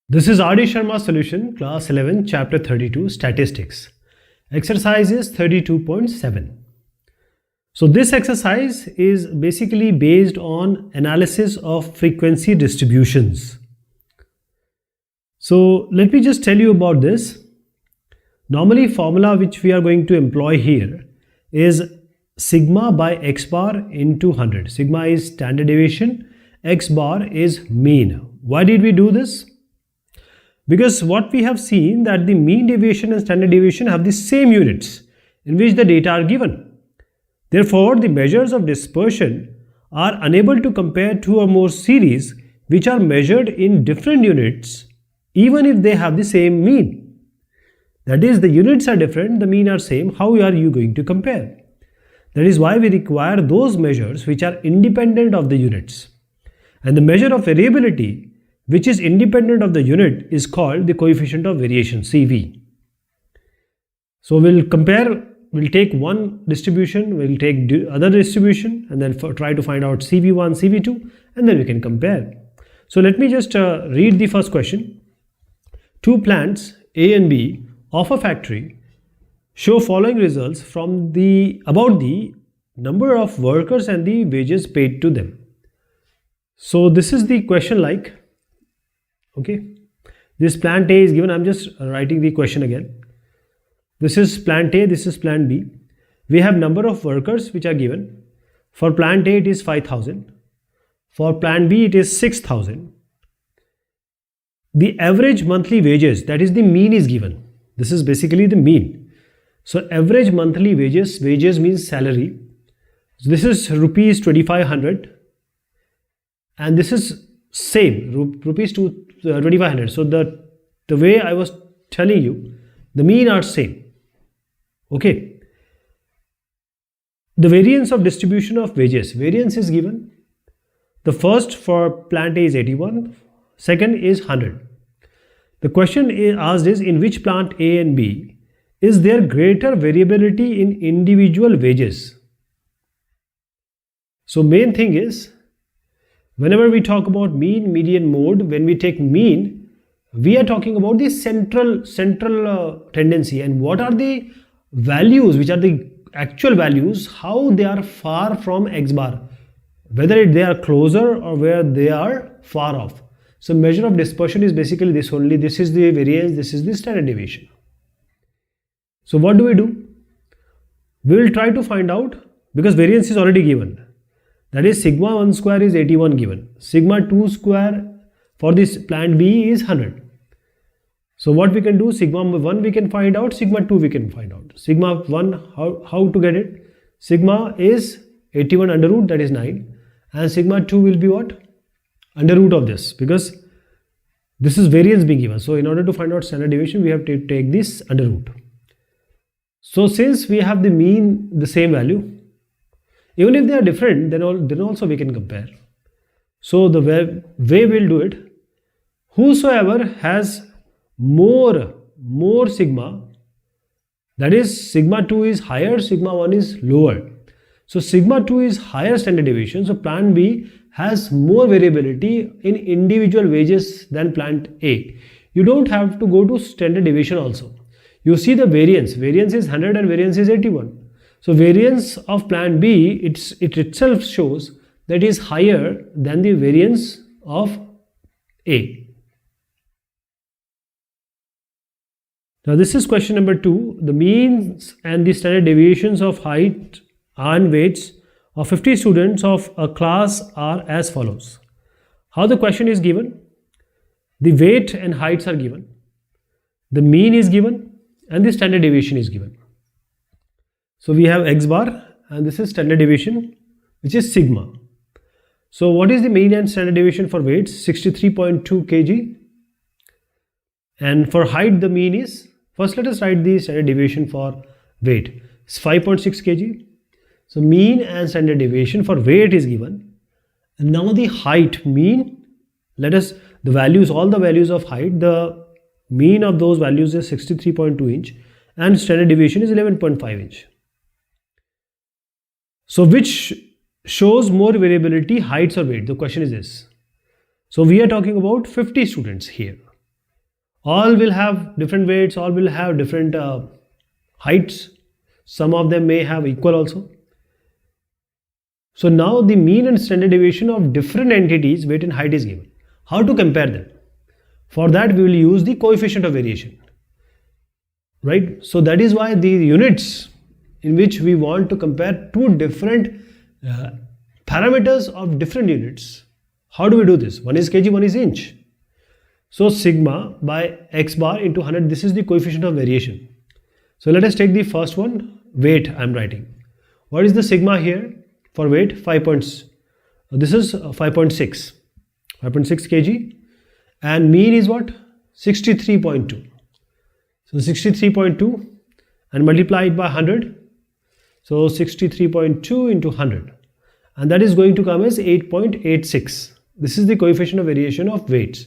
This is R.D. Sharma solution, class 11, chapter 32, statistics. Exercise is 32.7. So this exercise is basically based on analysis of frequency distributions. So let me just tell you about this. Normally formula which we are going to employ here is sigma by x bar into 100. Sigma is standard deviation, x bar is mean. Why did we do this? Because what we have seen that the mean deviation and standard deviation have the same units in which the data are given. Therefore, the measures of dispersion are unable to compare two or more series which are measured in different units even if they have the same mean. That is, the units are different, the mean are same. How are you going to compare? That is why we require those measures which are independent of the units. And the measure of variability which is independent of the unit is called the coefficient of variation, CV. So we'll compare, we'll take one distribution, we'll take other distribution and then try to find out CV1, CV2 and then we can compare. So let me just read the first question. Two plants A and B of a factory show following results from about the number of workers and the wages paid to them. So this is the question like, okay, this plant A is given. I'm just writing the question again. This is plant A, this is plant B. We have number of workers which are given. For plant A it is 5,000. For plant B it is 6,000. The average monthly wages, that is the mean, is given. This is basically the mean. So average monthly wages means salary. So this is rupees 2,500 and this is same rupees 2,500. So the way I was telling you, the mean are same. Okay. The variance of distribution of wages, variance is given. The first for plant A is 81, second is 100. The question asked is, in which plant A and B is there greater variability in individual wages? So main thing is, whenever we talk about mean, median, mode, when we take mean, we are talking about the central tendency and what are the values, which are the actual values, how they are far from x bar, whether they are closer or where they are far off. So measure of dispersion is basically this only. This is the variance, this is the standard deviation. So what do? We will try to find out, because variance is already given. That is, sigma 1 square is 81 given. Sigma 2 square for this plant B is 100. So what we can do, sigma 1 we can find out, sigma 2 we can find out. Sigma 1, how to get it? Sigma is 81 under root, that is 9. And sigma 2 will be what? Under root of this, because this is variance being given. So in order to find out standard deviation, we have to take this under root. So since we have the mean, the same value, even if they are different, then also we can compare. So the way we'll do it, whosoever has more sigma, that is sigma 2 is higher, sigma 1 is lower. So sigma 2 is higher standard deviation. So plant B has more variability in individual wages than plant A. You don't have to go to standard deviation also. You see the variance. Variance is 100 and variance is 81. So variance of plant B, it itself shows that is higher than the variance of A. Now this is question number 2. The means and the standard deviations of height and weights of 50 students of a class are as follows. How the question is given? The weight and heights are given. The mean is given and the standard deviation is given. So we have x bar and this is standard deviation, which is sigma. So what is the mean and standard deviation for weights? 63.2 kg. And for height, the mean is, first let us write the standard deviation for weight. It's 5.6 kg. So mean and standard deviation for weight is given. And now the height, mean, the values, all the values of height, the mean of those values is 63.2 inch and standard deviation is 11.5 inch. So which shows more variability, heights or weight? The question is this. So we are talking about 50 students here. All will have different weights, all will have different heights. Some of them may have equal also. So now the mean and standard deviation of different entities, weight and height, is given. How to compare them? For that we will use the coefficient of variation, right? So that is why the units in which we want to compare two different parameters of different units. How do we do this? One is kg, one is inch. So sigma by x bar into 100, this is the coefficient of variation. So let us take the first one, weight I am writing. What is the sigma here for weight? 5 points. This is 5.6 kg, and mean is what? 63.2. So 63.2 and multiply it by 100. So 63.2 into 100, and that is going to come as 8.86. This is the coefficient of variation of weights.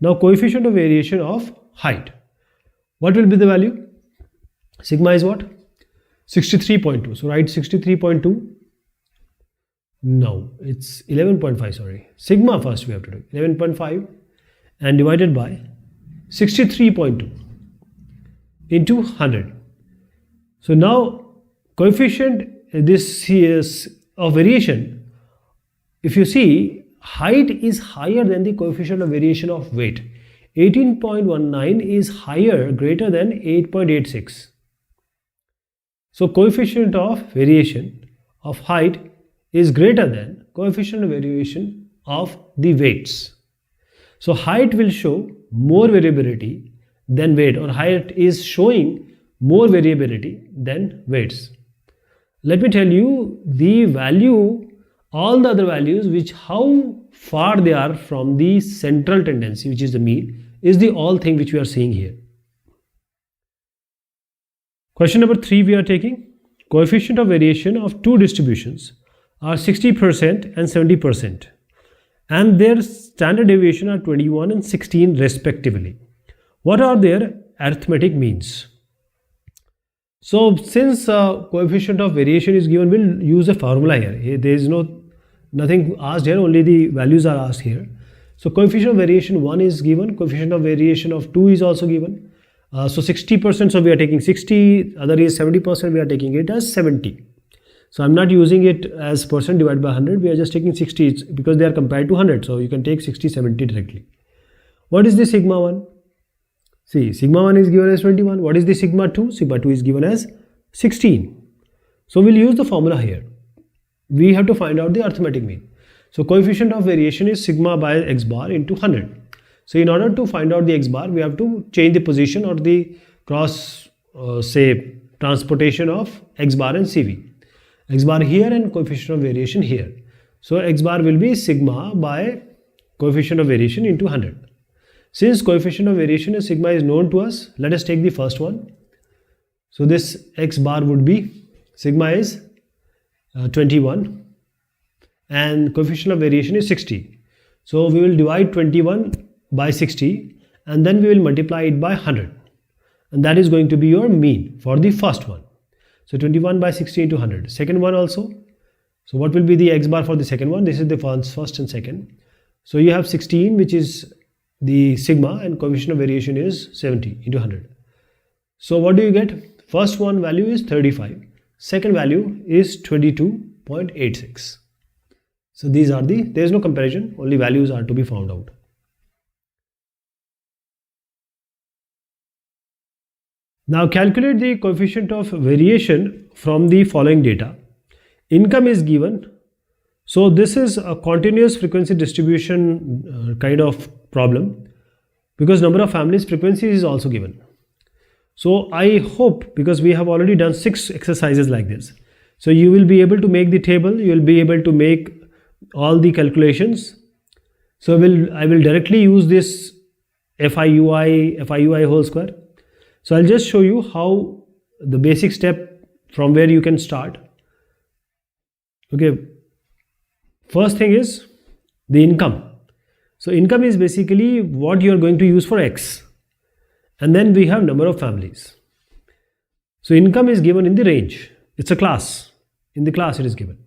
Now coefficient of variation of height. What will be the value? Sigma is what? 63.2. So write 63.2. No, it's 11.5, sorry. Sigma first we have to do. 11.5 and divided by 63.2 into 100. So now coefficient, this is of variation. If you see, height is higher than the coefficient of variation of weight. 18.19 is higher, greater than 8.86. So coefficient of variation of height is greater than coefficient of variation of the weights. So height will show more variability than weight, or height is showing more variability than weights. Let me tell you the value, all the other values, which how far they are from the central tendency, which is the mean, is the all thing which we are seeing here. Question number 3 we are taking. Coefficient of variation of two distributions are 60% and 70%, and their standard deviation are 21 and 16 respectively. What are their arithmetic means? So since coefficient of variation is given, we'll use a formula here. There is nothing asked here, only the values are asked here. So coefficient of variation 1 is given, coefficient of variation of 2 is also given. So 60%, so we are taking 60, other is 70%, we are taking it as 70. So I'm not using it as percent divided by 100, we are just taking 60 because they are compared to 100. So you can take 60, 70 directly. What is the sigma 1? See, sigma 1 is given as 21. What is the sigma 2? Sigma 2 is given as 16. So we'll use the formula here. We have to find out the arithmetic mean. So coefficient of variation is sigma by x bar into 100. So in order to find out the x bar, we have to change the position or the cross transportation of x bar and CV. X bar here and coefficient of variation here. So x bar will be sigma by coefficient of variation into 100. Since coefficient of variation of sigma is known to us, let us take the first one. So this x bar would be, sigma is 21 and coefficient of variation is 60. So we will divide 21 by 60 and then we will multiply it by 100, and that is going to be your mean for the first one. So 21 by 60 into 100. Second one also. So what will be the x bar for the second one? This is the first and second. So you have 16, which is the sigma, and coefficient of variation is 70 into 100. So what do you get? First one value is 35. Second value is 22.86. So these are there is no comparison, only values are to be found out. Now calculate the coefficient of variation from the following data. Income is given. So this is a continuous frequency distribution kind of problem, because number of families, frequency is also given. So I hope, because we have already done 6 exercises like this, so you will be able to make the table, you will be able to make all the calculations. So I will directly use this FIUI whole square. So I'll just show you how the basic step from where you can start. Okay, first thing is the income. So income is basically what you are going to use for X, and then we have number of families. So income is given in the range, it's a class, in the class it is given.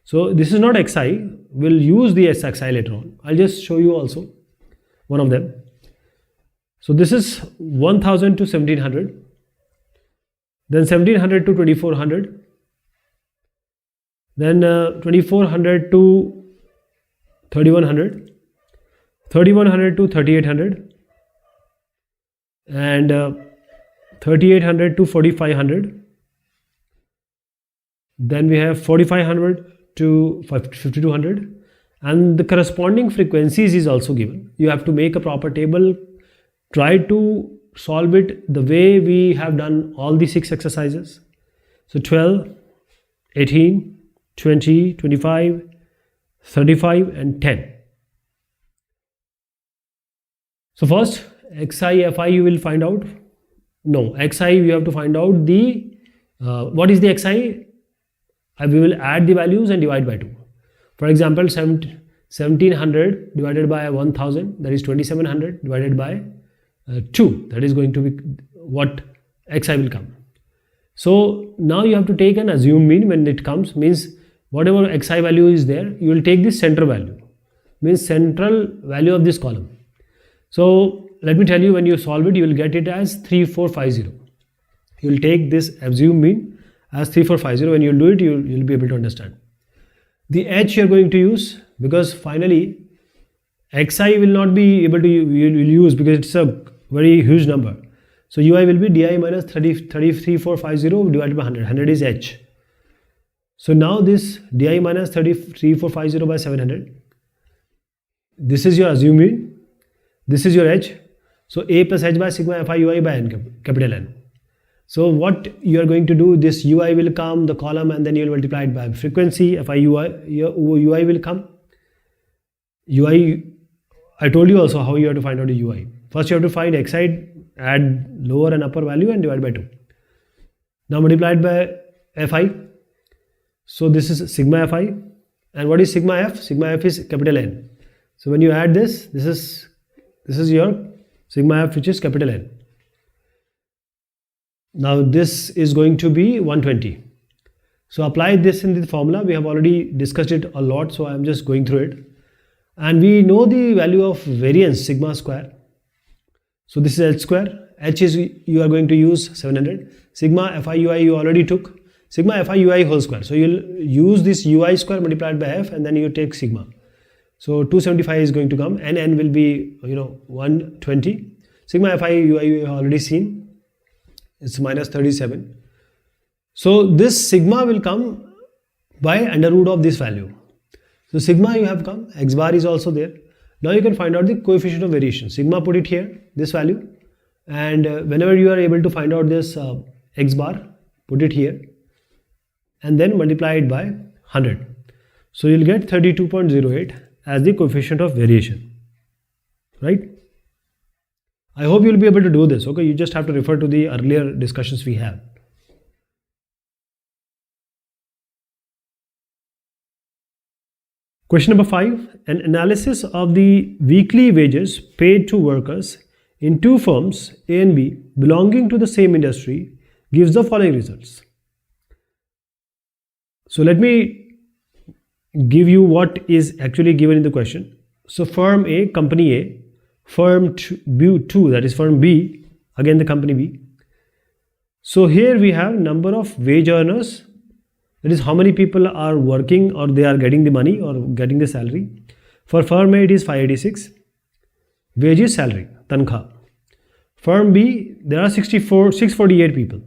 So this is not XI, we'll use the SXI later on. I'll just show you also one of them. So this is 1000 to 1700, then 1700 to 2400, then 2400 to 3100, 3100 to 3800, and 3800 to 4500. Then we have 4500 to 5200, and the corresponding frequencies is also given. You have to make a proper table, try to solve it the way we have done all the 6 exercises. So 12, 18, 20, 25, 35 and 10. So first xi, fi you will find out. No, xi we have to find out the what is the xi. We will add the values and divide by 2. For example, 1700 divided by 1000, that is 2700 divided by 2, that is going to be what xi will come. So now you have to take an assumed mean when it comes, means whatever xi value is there, you will take the center value, means central value of this column. So let me tell you, when you solve it, you will get it as 3450. You will take this assumed mean as 3450. When you do it, you will be able to understand. The h you are going to use, because finally xi will not be able to use because it's a very huge number. So ui will be di minus 33450 divided by 100. 100 is h. So now this di minus 33450 by 700. This is your assumed mean. This is your h. So a plus h by sigma fi ui by n, capital N. So what you are going to do, this ui will come, the column, and then you will multiply it by frequency. Fi ui will come. Ui, I told you also how you have to find out the ui. First you have to find xi, add lower and upper value and divide by 2. Now multiplied by fi. So this is sigma fi. And what is sigma f? Sigma f is capital N. So when you add this is your sigma f, which is capital N. Now this is going to be 120. So apply this in the formula. We have already discussed it a lot, so I am just going through it. And we know the value of variance, sigma square. So this is h square. H is, you are going to use 700. Sigma fi ui you already took. Sigma fi ui whole square. So you will use this ui square multiplied by f, and then you take sigma. So 275 is going to come, and n will be 120. Sigma fi ui you have already seen. It's minus 37. So this sigma will come by under root of this value. So sigma you have come, x bar is also there. Now you can find out the coefficient of variation. Sigma, put it here, this value, and whenever you are able to find out this x bar, put it here, and then multiply it by 100. So you'll get 32.08 as the coefficient of variation, right? I hope you'll be able to do this. Okay, you just have to refer to the earlier discussions we have. Question number 5. An analysis of the weekly wages paid to workers in two firms A and B belonging to the same industry gives the following results. So let me give you what is actually given in the question. So firm A, company A, firm 2, that is firm B, again the company B. So here we have number of wage earners, that is how many people are working or they are getting the money or getting the salary. For firm A it is 586, wage is salary, tankha. Firm B, there are 648 people.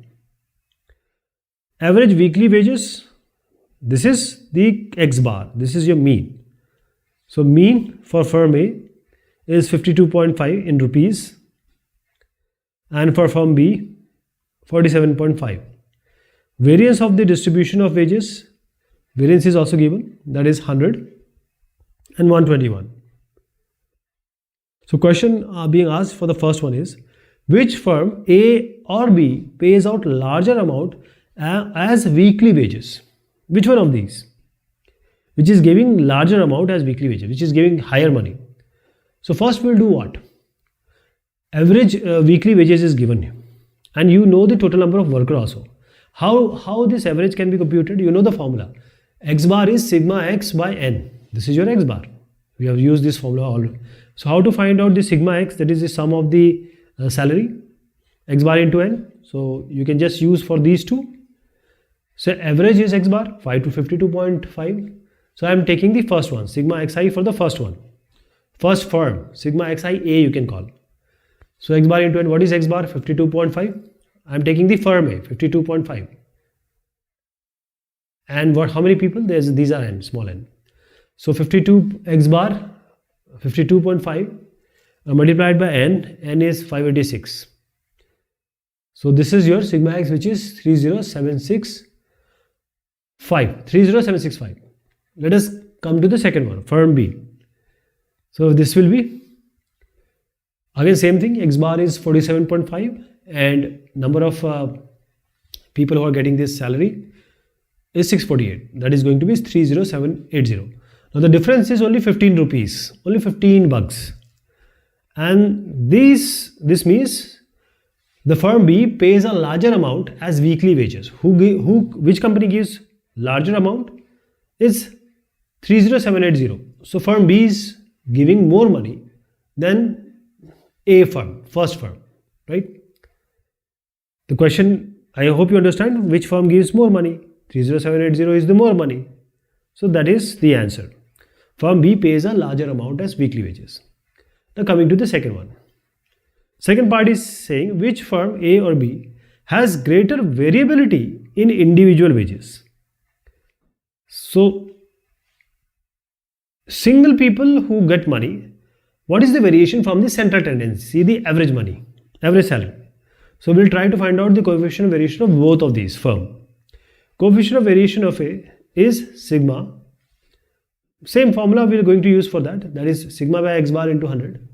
Average weekly wages, this is the X bar, this is your mean. So mean for firm A is 52.5 in rupees, and for firm B 47.5. Variance of the distribution of wages, variance is also given, that is 100 and 121. So question being asked for the first one is, which firm A or B pays out larger amount as weekly wages? Which one of these? Which is giving larger amount as weekly wages, which is giving higher money. So first we'll do what? Average weekly wages is given you, and you know the total number of workers also. How this average can be computed? You know the formula. X bar is sigma x by n. This is your X bar. We have used this formula already. So how to find out the sigma x? That is the sum of the salary, x bar into n. So you can just use for these two. So average is x bar 5 to 52.5. So I am taking the first one, sigma xi for the first one, first firm, sigma xi A you can call. So x bar into n, what is x bar? 52.5. I am taking the firm A, 52.5. And what? How many people? These are n, small n. So 52 x bar, 52.5 multiplied by n is 586. So this is your sigma x, which is 30765. Let us come to the second one, firm B. So this will be again same thing, x bar is 47.5 and number of people who are getting this salary is 648. That is going to be 30780. Now the difference is only 15 rupees, only 15 bucks. And this means the firm B pays a larger amount as weekly wages. Which company gives larger amount? Is 30780. So firm B is giving more money than A firm, first firm, right? The question, I hope you understand, which firm gives more money? 30780 is the more money. So that is the answer. Firm B pays a larger amount as weekly wages. Now coming to the second one. Second part is saying which firm A or B has greater variability in individual wages. So single people who get money, what is the variation from the central tendency, the average money, average salary? So we'll try to find out the coefficient of variation of both of these firm. Coefficient of variation of A is sigma. Same formula we are going to use for that. That is sigma by x bar into 100.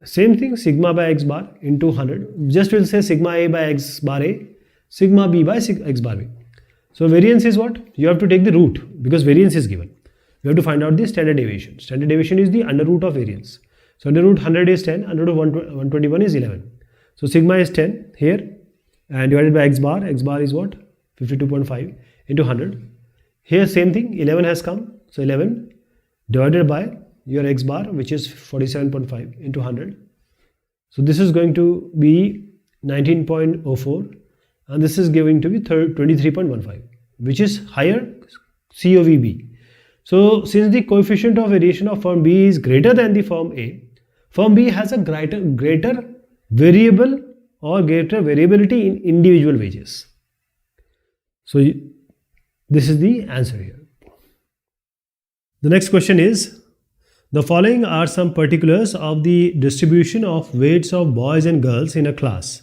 Same thing, sigma by x bar into 100. Just we'll say sigma A by x bar A, sigma B by x bar B. So variance is what? You have to take the root because variance is given. You have to find out the standard deviation. Standard deviation is the under root of variance. So under root 100 is 10, under root 121 is 11. So sigma is 10 here and divided by x bar is what? 52.5 into 100. Here same thing, 11 has come. So 11 divided by your x bar, which is 47.5 into 100. So this is going to be 19.04 and this is going to be 23.15, which is higher COVB. So since the coefficient of variation of firm B is greater than the firm A, firm B has a greater variable or greater variability in individual wages. So this is the answer here. The next question is, the following are some particulars of the distribution of weights of boys and girls in a class.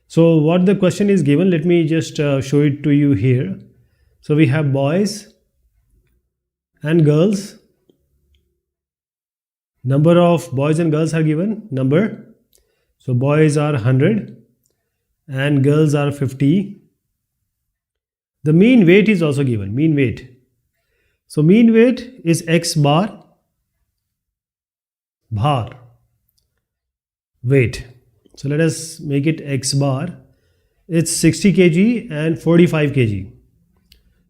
So what the question is given, let me just show it to you here. So we have boys and girls. Number of boys and girls are given, number. So boys are 100 and girls are 50. The mean weight is also given, mean weight. So mean weight is x bar weight. So let us make it x bar. It's 60 kg and 45 kg.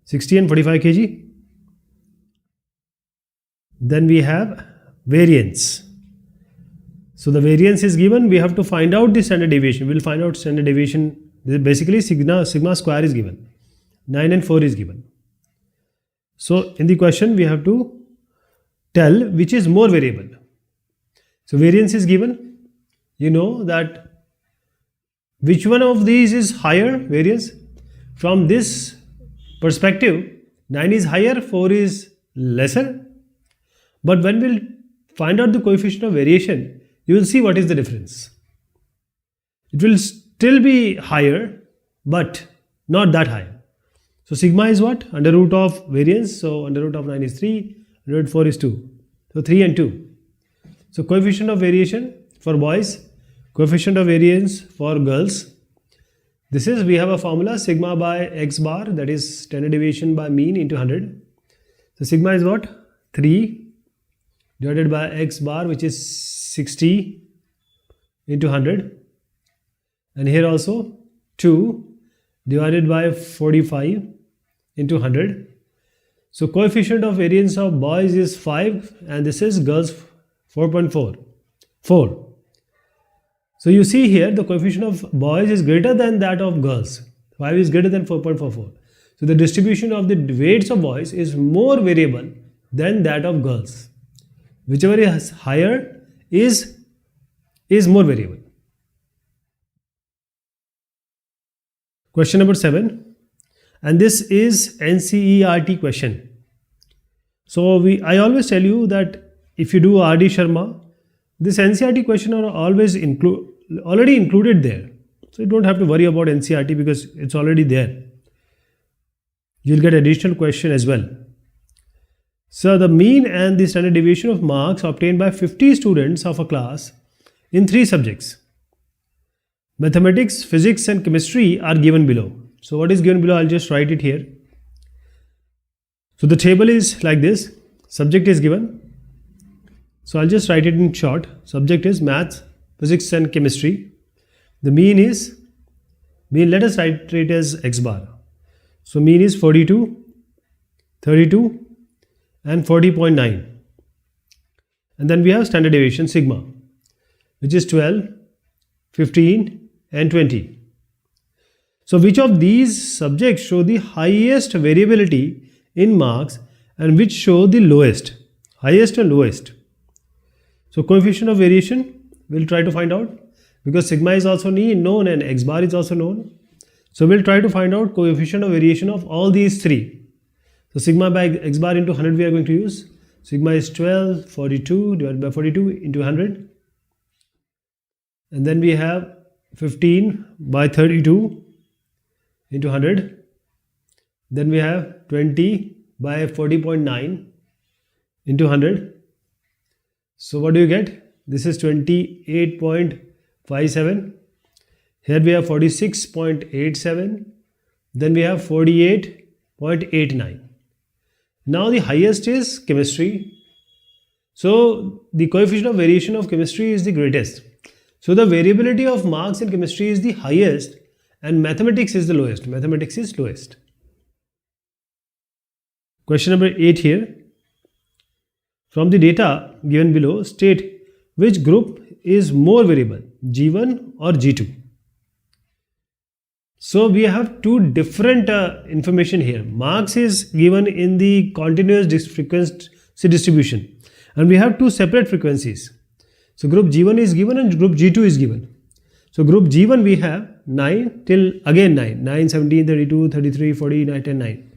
60 and 45 kg. Then we have variance. So the variance is given. We have to find out the standard deviation. We'll find out standard deviation. Basically sigma square is given. 9 and 4 is given. So in the question we have to tell which is more variable. So variance is given. You know that which one of these is higher variance. From this perspective, 9 is higher, 4 is lesser. But when we'll find out the coefficient of variation, you will see what is the difference. It will still be higher, but not that high. So sigma is what? Under root of variance. So under root of 9 is 3, under root 4 is 2. So 3 and 2. So coefficient of variation for boys, coefficient of variance for girls. This is, we have a formula, sigma by x bar, that is standard deviation by mean into 100. So sigma is what? 3 divided by x bar, which is 60 into 100. And here also 2 divided by 45 into 100. So coefficient of variance of boys is 5 and this is girls 4.4. 4. So So you see here the coefficient of boys is greater than that of girls. 5 is greater than 4.44. So the distribution of the weights of boys is more variable than that of girls. Whichever is higher is more variable. Question number 7, and this is NCERT question. So I always tell you that if you do RD Sharma, this NCERT question are always already included there. So you don't have to worry about NCERT because it's already there. You'll get additional question as well. So the mean and the standard deviation of marks obtained by 50 students of a class in 3 subjects, mathematics, physics and chemistry, are given below. So what is given below? I'll just write it here. So the table is like this. Subject is given. So I'll just write it in short. Subject is maths, physics and chemistry. The mean let us write it as x bar. So mean is 42, 32 and 40.9. And then we have standard deviation sigma, which is 12, 15 and 20. So which of these subjects show the highest variability in marks and which show the lowest? Highest and lowest. So coefficient of variation we'll try to find out, because sigma is also known and x bar is also known. So we'll try to find out coefficient of variation of all these 3. So sigma by x bar into 100 we are going to use. Sigma is 12, 42 divided by 42 into 100. And then we have 15 by 32 into 100. Then we have 20 by 40.9 into 100. So what do you get? This is 28.57. Here we have 46.87. Then we have 48.89. Now the highest is chemistry. So the coefficient of variation of chemistry is the greatest. So the variability of marks in chemistry is the highest and mathematics is the lowest. Mathematics is lowest. Question number 8 here. From the data given below, state which group is more variable, G1 or G2. So we have 2 different information here. Marks is given in the continuous frequency distribution and we have 2 separate frequencies. So group G1 is given and group G2 is given. So group G1 we have 9 till again 9, 17, 32, 33, 40, 9.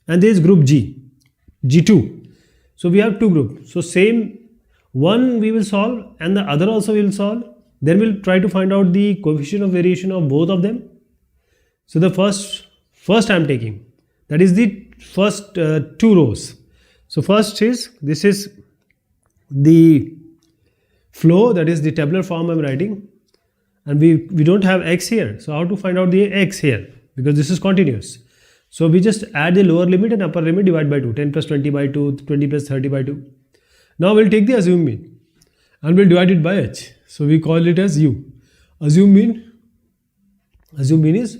And there is group G2. So we have 2 groups. So same one we will solve and the other also we will solve. Then we'll try to find out the coefficient of variation of both of them. So the first I am taking, that is the first 2 rows. So first is, this is the flow, that is the tabular form I am writing, and we don't have x here. So how to find out the x here, because this is continuous. So we just add the lower limit and upper limit, divide by 2, 10 plus 20 by 2, 20 plus 30 by 2. Now we'll take the assumed mean and we'll divide it by h. So we call it as u. Assumed mean is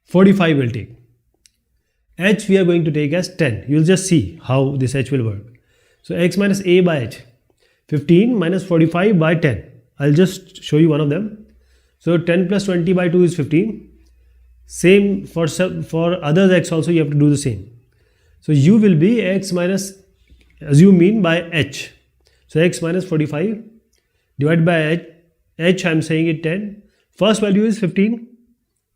45 we'll take. H we are going to take as 10. You'll just see how this h will work. So x minus a by h. 15 minus 45 by 10. I'll just show you one of them. So 10 plus 20 by 2 is 15. Same for other x also you have to do the same. So u will be x minus assume mean by h. So x minus 45 divided by h I am saying it 10. First value is 15.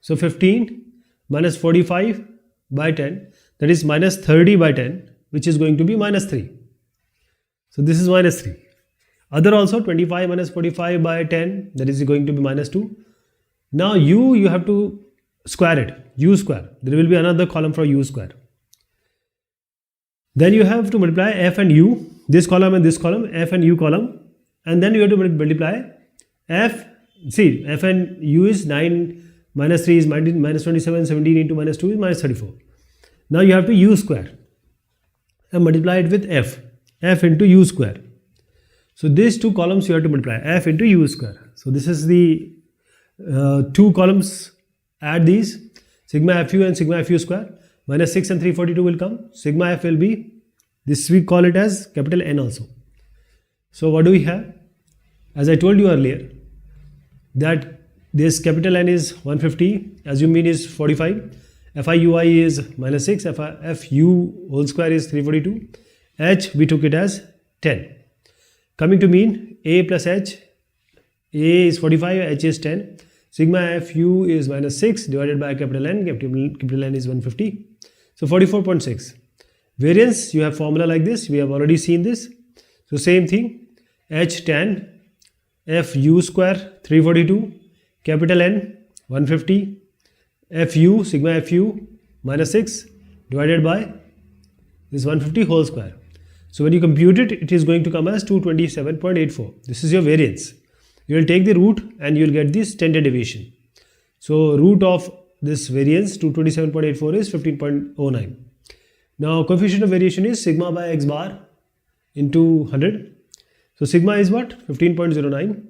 So 15 minus 45 by 10, that is minus 30 by 10, which is going to be minus 3. So this is minus 3. Other also 25 minus 45 by 10, that is going to be minus 2. Now you have to square it, u square. There will be another column for u square. Then you have to multiply f and u, this column and this column, f and u column, and then you have to multiply f. See, f and u is 9 minus 3 is minus 27, 17 into minus 2 is minus 34. Now you have to u square and multiply it with f into u square. So these 2 columns you have to multiply, f into u square. So this is the 2 columns, add these, sigma fu and sigma fu square, minus 6 and 342 will come, sigma f will be, this we call it as capital N also. So what do we have? As I told you earlier, that this capital N is 150, assume mean is 45, FIUI is minus 6, FU whole square is 342, H we took it as 10. Coming to mean, A plus H, A is 45, H is 10, sigma FU is minus 6 divided by capital N is 150, so 44.6. Variance, you have formula like this, we have already seen this, so same thing, H 10, FU square 342, capital N 150, FU, sigma FU minus 6 divided by this 150 whole square. So when you compute it, it is going to come as 227.84. This is your variance. You will take the root and you will get this standard deviation. So root of this variance 227.84 is 15.09. Now coefficient of variation is sigma by x bar into 100. So sigma is what? 15.09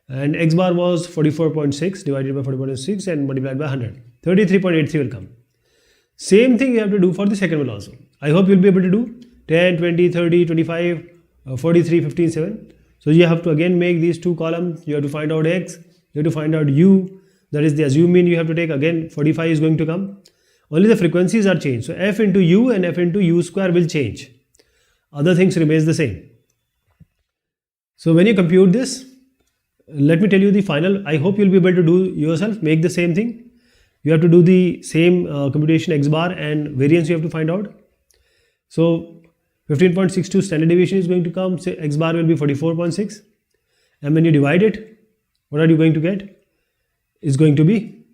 and x bar was 44.6 divided by 44.6 and multiplied by 100. 33.83 will come. Same thing you have to do for the second one also. I hope you will be able to do 10, 20, 30, 25, 43, 15, 7. So you have to again make these two columns. You have to find out x, you have to find out u, that is the assumed mean you have to take. Again 45 is going to come. Only the frequencies are changed. So f into u and f into u square will change. Other things remains the same. So when you compute this, let me tell you the final. I hope you will be able to do yourself, make the same thing. You have to do the same computation x bar and variance you have to find out. So 15.62 standard deviation is going to come, say x bar will be 44.6 and when you divide it, what are you going to get? Is going to be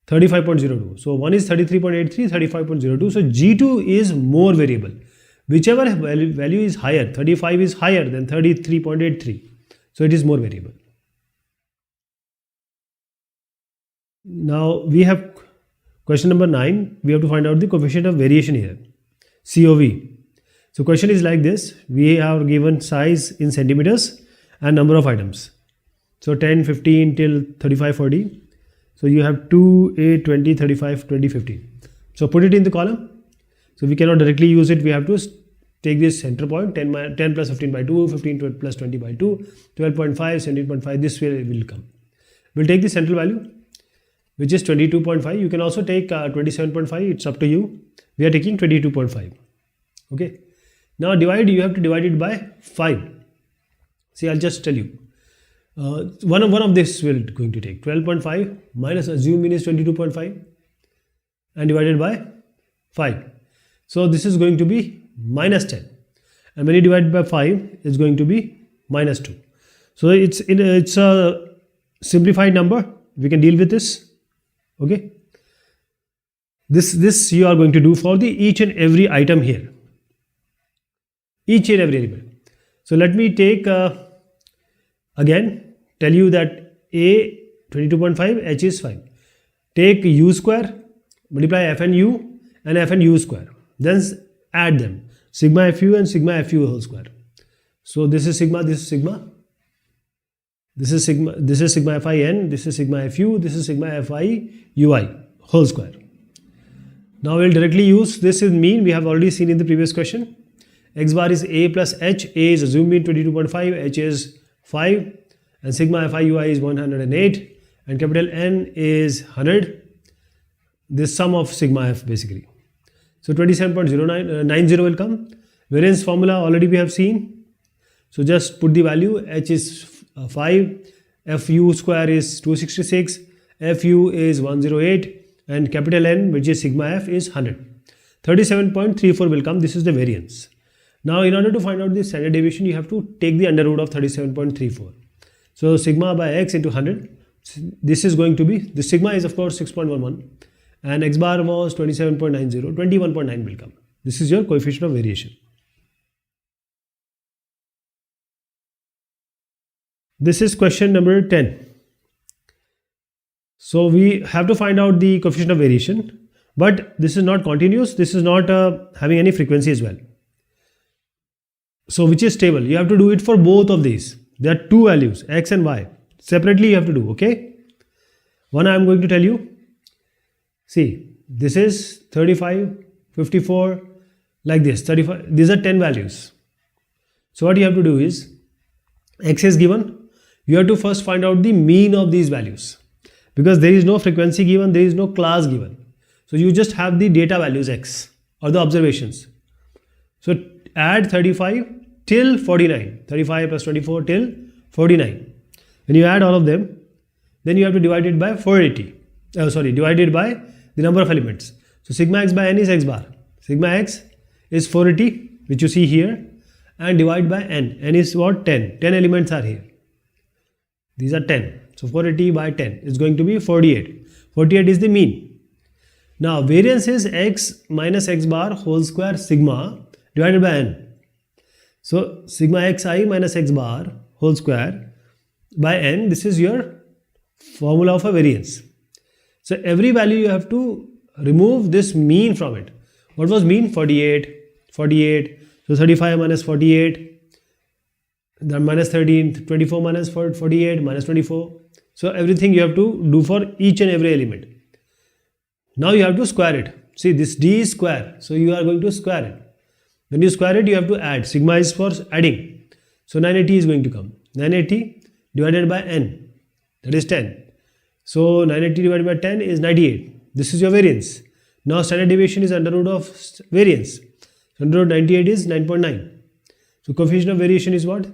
35.02. So one is 33.83, 35.02. So G2 is more variable. Whichever value is higher, 35 is higher than 33.83. So it is more variable. Now we have question number 9. We have to find out the coefficient of variation here, COV. So question is like this. We have given size in centimeters and number of items. So 10, 15 till 35, 40. So you have 2, 8, 20, 35, 20, 15. So put it in the column. So we cannot directly use it. We have to take this center point, 10 plus 15 by 2, 15 plus 20 by 2, 12.5, 17.5, this way will come. We'll take the central value, which is 22.5. You can also take 27.5, it's up to you. We are taking 22.5. Okay. Now divide, you have to divide it by 5. See, I'll just tell you. One of this we're going to take 12.5 minus assume mean is 22.5 and divided by 5. So this is going to be minus 10 and when you divide by 5 it's going to be minus 2. So it's a simplified number. We can deal with this. Okay. This you are going to do for the each and every item here. Each and every element. So let me take again tell you that A 22.5, H is 5. Take u square, multiply f and u square. Then add them. Sigma fu and sigma fu whole square. So this is sigma, this is sigma. This is sigma fin, this is sigma fu, this is sigma fi ui whole square. Now we will directly use this in mean. We have already seen in the previous question. X bar is A plus H. A is assumed mean 22.5, H is 5 and sigma fi ui is 108 and capital N is 100. This sum of sigma f basically. So 27.90 will come. Variance formula already we have seen. So just put the value. H is 5, Fu square is 266, Fu is 108 and capital N, which is sigma f, is 100. 37.34 will come. This is the variance. Now in order to find out the standard deviation, you have to take the under root of 37.34. So sigma by x into 100. This is going to be, the sigma is of course 6.11 and x bar was 27.90, 21.9 will come. This is your coefficient of variation. This is question number 10. So we have to find out the coefficient of variation, but this is not continuous. This is not having any frequency as well. So which is stable. You have to do it for both of these. There are two values, x and y. Separately you have to do, okay? One I am going to tell you. See, this is 35, 54, like this, 35. These are 10 values. So what you have to do is, x is given. you have to first find out the mean of these values, because there is no frequency given, there is no class given. So you just have the data values x or the observations. So add 35 till 49, 35 plus 24 till 49. When you add all of them, then you have to divide it by 480. Divided by the number of elements. So sigma x by n is x bar. Sigma x is 480, which you see here, and divide by n. N is what? 10. 10 elements are here. These are 10. So 480 by 10 is going to be 48. 48 is the mean. Now variance is x minus x bar whole square sigma divided by n. So sigma xi minus x bar whole square by n, this is your formula of a variance. So every value you have to remove this mean from it. What was mean? 48, 48. So 35 minus 48, then minus 13, 24 minus 48, minus 24. So everything you have to do for each and every element. Now you have to square it. See, this d is square, so you are going to square it. When you square it, you have to add. Sigma is for adding. So 980 is going to come. 980 divided by n, that is 10. So 980 divided by 10 is 98. This is your variance. Now standard deviation is under root of variance. Under root 98 is 9.9. So coefficient of variation is what?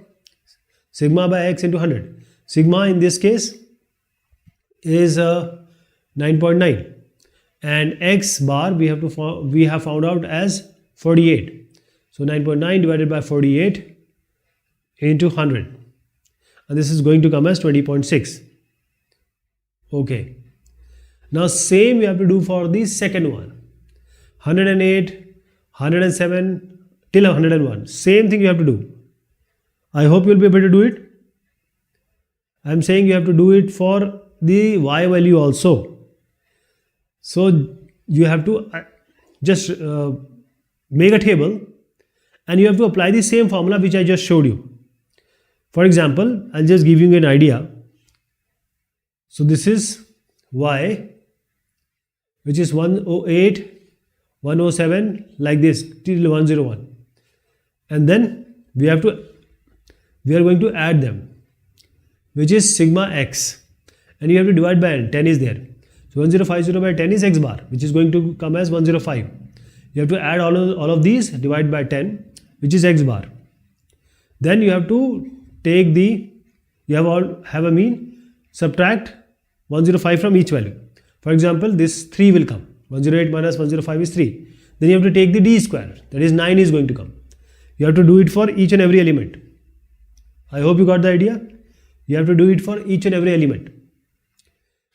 Sigma by x into 100. Sigma in this case is 9.9, and x bar we have found out as 48. So 9.9 divided by 48 into 100, and this is going to come as 20.6. Okay. Now same we have to do for the second one. 108, 107 till 101. Same thing you have to do. I hope you will be able to do it. I am saying you have to do it for the y value also. So you have to just make a table, and you have to apply the same formula which I just showed you. For example, I'll just give you an idea. So this is y, which is 108, 107, like this till 101, and then we are going to add them, which is sigma x, and you have to divide by n. 10 is there. So 1050 by 10 is x bar, which is going to come as 105. You have to add all of these, divide by 10, which is x bar. Then you have to take have a mean, subtract 105 from each value. For example, this 3 will come. 108 minus 105 is 3. Then you have to take the d square, that is 9 is going to come. You have to do it for each and every element. I hope you got the idea. You have to do it for each and every element.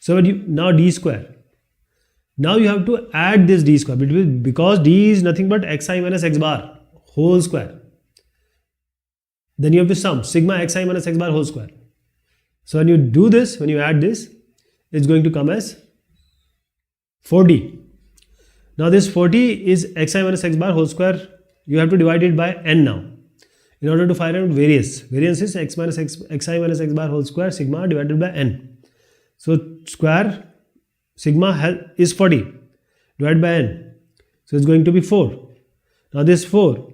So now d square. Now you have to add this d square, because d is nothing but xi minus x bar whole square. Then you have to sum sigma xi minus x bar whole square. So when you do this, when you add this, it's going to come as 40. Now this 40 is xi minus x bar whole square. You have to divide it by n now, in order to find out variance. Variance is xi minus x bar whole square sigma divided by n. So square sigma is 40 divided by n. So it's going to be 4. Now this 4,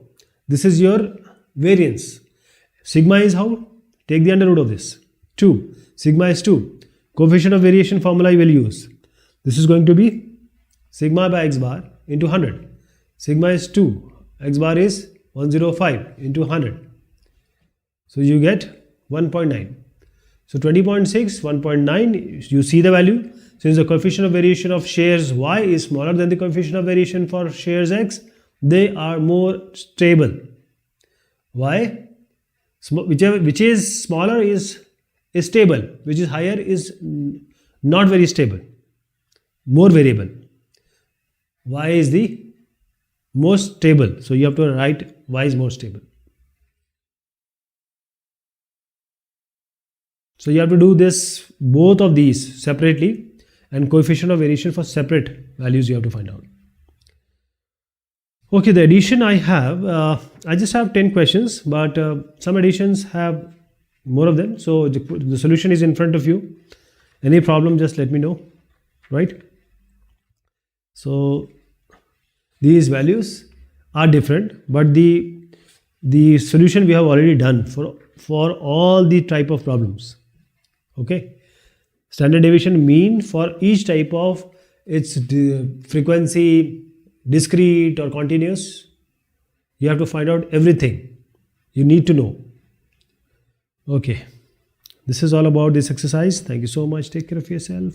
this is your variance. Sigma is how? Take the under root of this. 2. Sigma is 2. Coefficient of variation formula you will use. This is going to be sigma by x bar into 100. Sigma is 2. X bar is 105 into 100. So you get 1.9. So 20.6, 1.9, you see the value. Since the coefficient of variation of shares y is smaller than the coefficient of variation for shares x, they are more stable. Why? Which is smaller is stable, which is higher is not very stable, more variable. Y is the most stable, so you have to write y is more stable. So you have to do this, both of these separately, and coefficient of variation for separate values you have to find out. Okay, the addition I have, I just have 10 questions, but some additions have more of them. So the solution is in front of you. Any problem, just let me know, right? So these values are different, but the solution we have already done for all the type of problems. Okay, standard deviation mean for each type of its frequency, discrete or continuous. You have to find out everything you need to know. Okay, this is all about this exercise. Thank you so much. Take care of yourself.